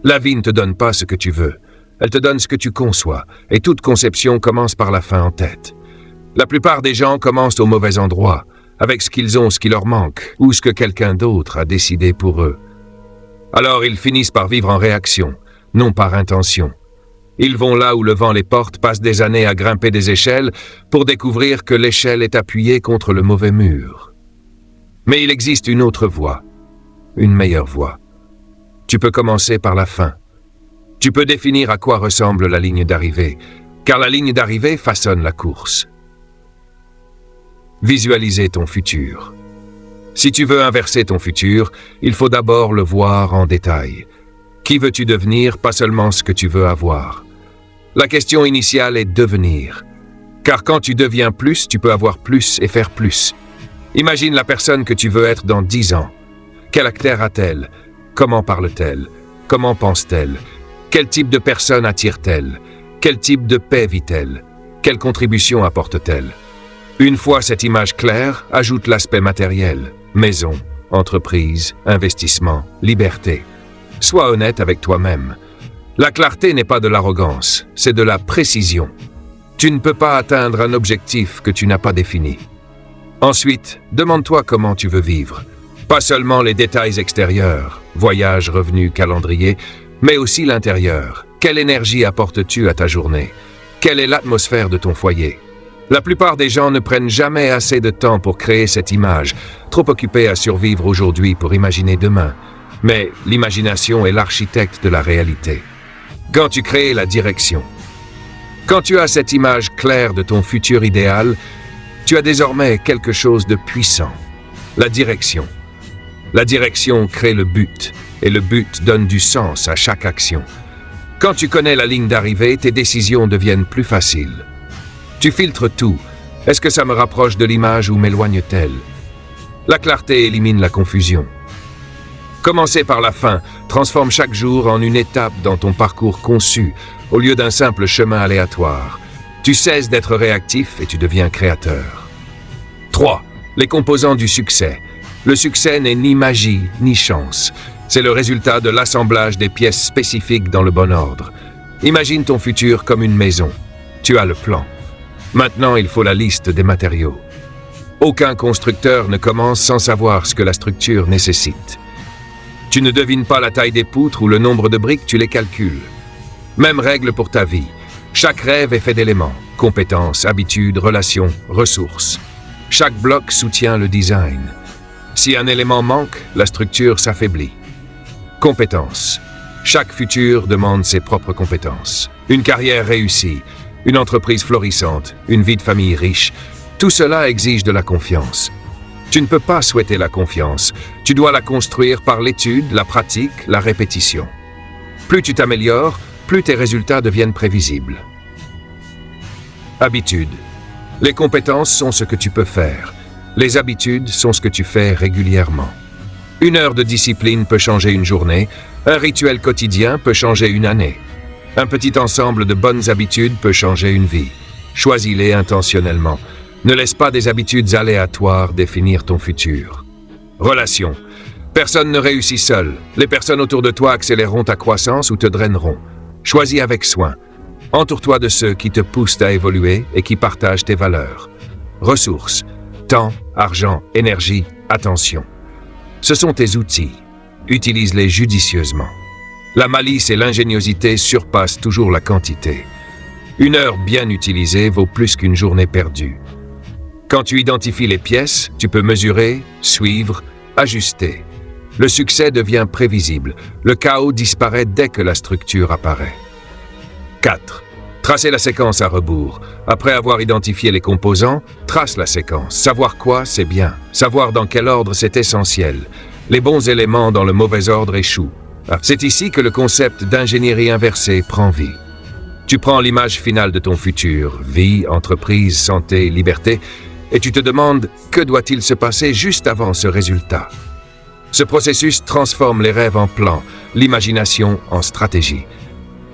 La vie ne te donne pas ce que tu veux. Elle te donne ce que tu conçois, et toute conception commence par la fin en tête. La plupart des gens commencent au mauvais endroit, avec ce qu'ils ont, ce qui leur manque, ou ce que quelqu'un d'autre a décidé pour eux. Alors ils finissent par vivre en réaction, non par intention. Ils vont là où le vent les porte, passent des années à grimper des échelles pour découvrir que l'échelle est appuyée contre le mauvais mur. Mais il existe une autre voie, une meilleure voie. Tu peux commencer par la fin. Tu peux définir à quoi ressemble la ligne d'arrivée, car la ligne d'arrivée façonne la course. Visualiser ton futur. Si tu veux inverser ton futur, il faut d'abord le voir en détail. Qui veux-tu devenir, pas seulement ce que tu veux avoir. La question initiale est devenir. Car quand tu deviens plus, tu peux avoir plus et faire plus. Imagine la personne que tu veux être dans 10 ans. Quel caractère a-t-elle? Comment parle-t-elle? Comment pense-t-elle? Quel type de personne attire-t-elle? Quel type de paix vit-elle? Quelle contribution apporte-t-elle? Une fois cette image claire, ajoute l'aspect matériel. Maison, entreprise, investissement, liberté. Sois honnête avec toi-même. La clarté n'est pas de l'arrogance, c'est de la précision. Tu ne peux pas atteindre un objectif que tu n'as pas défini. Ensuite, demande-toi comment tu veux vivre. Pas seulement les détails extérieurs, voyage, revenus, calendrier, mais aussi l'intérieur. Quelle énergie apportes-tu à ta journée? Quelle est l'atmosphère de ton foyer? La plupart des gens ne prennent jamais assez de temps pour créer cette image, trop occupés à survivre aujourd'hui pour imaginer demain. Mais l'imagination est l'architecte de la réalité. Quand tu crées la direction. Quand tu as cette image claire de ton futur idéal, tu as désormais quelque chose de puissant. La direction. La direction crée le but, et le but donne du sens à chaque action. Quand tu connais la ligne d'arrivée, tes décisions deviennent plus faciles. Tu filtres tout. Est-ce que ça me rapproche de l'image ou m'éloigne-t-elle? La clarté élimine la confusion. Commencer par la fin transforme chaque jour en une étape dans ton parcours conçu, au lieu d'un simple chemin aléatoire. Tu cesses d'être réactif et tu deviens créateur. 3. Les composants du succès. Le succès n'est ni magie, ni chance. C'est le résultat de l'assemblage des pièces spécifiques dans le bon ordre. Imagine ton futur comme une maison. Tu as le plan. Maintenant, il faut la liste des matériaux. Aucun constructeur ne commence sans savoir ce que la structure nécessite. Tu ne devines pas la taille des poutres ou le nombre de briques, tu les calcules. Même règle pour ta vie. Chaque rêve est fait d'éléments, compétences, habitudes, relations, ressources. Chaque bloc soutient le design. Si un élément manque, la structure s'affaiblit. Compétences. Chaque futur demande ses propres compétences. Une carrière réussie, une entreprise florissante, une vie de famille riche, tout cela exige de la confiance. Tu ne peux pas souhaiter la confiance, tu dois la construire par l'étude, la pratique, la répétition. Plus tu t'améliores, plus tes résultats deviennent prévisibles. Habitudes. Les compétences sont ce que tu peux faire. Les habitudes sont ce que tu fais régulièrement. 1 heure de discipline peut changer une journée, un rituel quotidien peut changer une année. Un petit ensemble de bonnes habitudes peut changer une vie. Choisis-les intentionnellement. Ne laisse pas des habitudes aléatoires définir ton futur. Relations. Personne ne réussit seul. Les personnes autour de toi accéléreront ta croissance ou te draineront. Choisis avec soin. Entoure-toi de ceux qui te poussent à évoluer et qui partagent tes valeurs. Ressources. Temps, argent, énergie, attention. Ce sont tes outils. Utilise-les judicieusement. La malice et l'ingéniosité surpassent toujours la quantité. 1 heure bien utilisée vaut plus qu'une journée perdue. Quand tu identifies les pièces, tu peux mesurer, suivre, ajuster. Le succès devient prévisible. Le chaos disparaît dès que la structure apparaît. 4. Tracer la séquence à rebours. Après avoir identifié les composants, trace la séquence. Savoir quoi, c'est bien. Savoir dans quel ordre, c'est essentiel. Les bons éléments dans le mauvais ordre échouent. C'est ici que le concept d'ingénierie inversée prend vie. Tu prends l'image finale de ton futur, vie, entreprise, santé, liberté, et tu te demandes que doit-il se passer juste avant ce résultat. Ce processus transforme les rêves en plans, l'imagination en stratégie.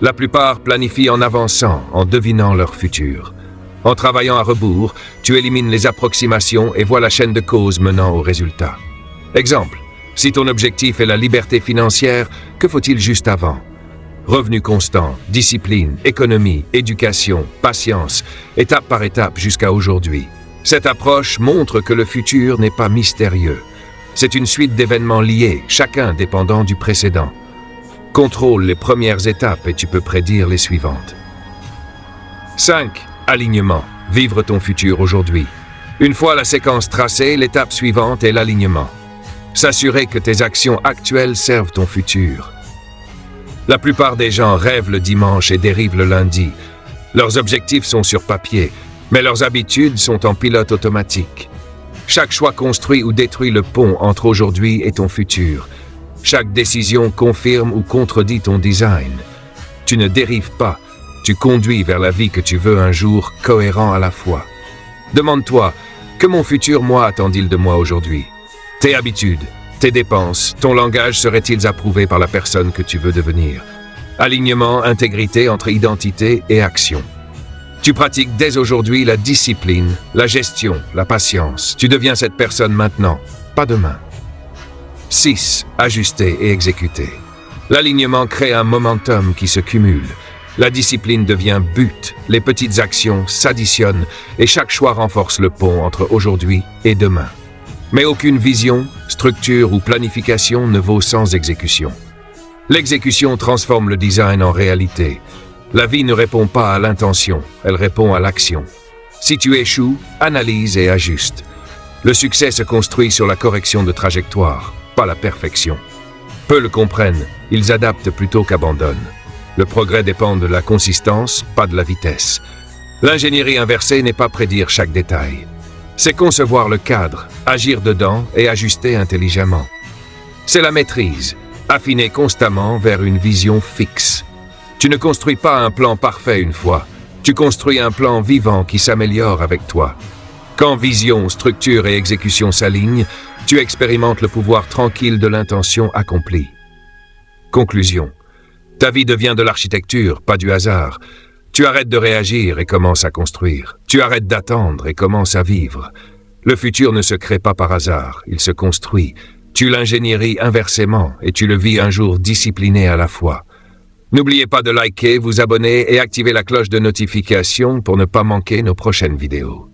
La plupart planifient en avançant, en devinant leur futur. En travaillant à rebours, tu élimines les approximations et vois la chaîne de causes menant au résultat. Exemple, si ton objectif est la liberté financière, que faut-il juste avant? Revenu constant, discipline, économie, éducation, patience, étape par étape jusqu'à aujourd'hui. Cette approche montre que le futur n'est pas mystérieux. C'est une suite d'événements liés, chacun dépendant du précédent. Contrôle les premières étapes et tu peux prédire les suivantes. 5. Alignement. Vivre ton futur aujourd'hui. Une fois la séquence tracée, l'étape suivante est l'alignement. S'assurer que tes actions actuelles servent ton futur. La plupart des gens rêvent le dimanche et dérivent le lundi. Leurs objectifs sont sur papier, mais leurs habitudes sont en pilote automatique. Chaque choix construit ou détruit le pont entre aujourd'hui et ton futur. Chaque décision confirme ou contredit ton design. Tu ne dérives pas, tu conduis vers la vie que tu veux un jour, cohérent à la fois. Demande-toi, que mon futur moi attend-il de moi aujourd'hui? Tes habitudes, tes dépenses, ton langage seraient-ils approuvés par la personne que tu veux devenir? Alignement, intégrité entre identité et action. Tu pratiques dès aujourd'hui la discipline, la gestion, la patience. Tu deviens cette personne maintenant, pas demain. 6. Ajuster et exécuter. L'alignement crée un momentum qui se cumule. La discipline devient but, les petites actions s'additionnent et chaque choix renforce le pont entre aujourd'hui et demain. Mais aucune vision, structure ou planification ne vaut sans exécution. L'exécution transforme le design en réalité. La vie ne répond pas à l'intention, elle répond à l'action. Si tu échoues, analyse et ajuste. Le succès se construit sur la correction de trajectoire, pas la perfection. Peu le comprennent, ils adaptent plutôt qu'abandonnent. Le progrès dépend de la consistance, pas de la vitesse. L'ingénierie inversée n'est pas prédire chaque détail. C'est concevoir le cadre, agir dedans et ajuster intelligemment. C'est la maîtrise, affiner constamment vers une vision fixe. Tu ne construis pas un plan parfait une fois, tu construis un plan vivant qui s'améliore avec toi. Quand vision, structure et exécution s'alignent, tu expérimentes le pouvoir tranquille de l'intention accomplie. Conclusion. Ta vie devient de l'architecture, pas du hasard. Tu arrêtes de réagir et commences à construire. Tu arrêtes d'attendre et commences à vivre. Le futur ne se crée pas par hasard, il se construit. Tu l'ingénieries inversement et tu le vis un jour discipliné à la fois. N'oubliez pas de liker, vous abonner et activer la cloche de notification pour ne pas manquer nos prochaines vidéos.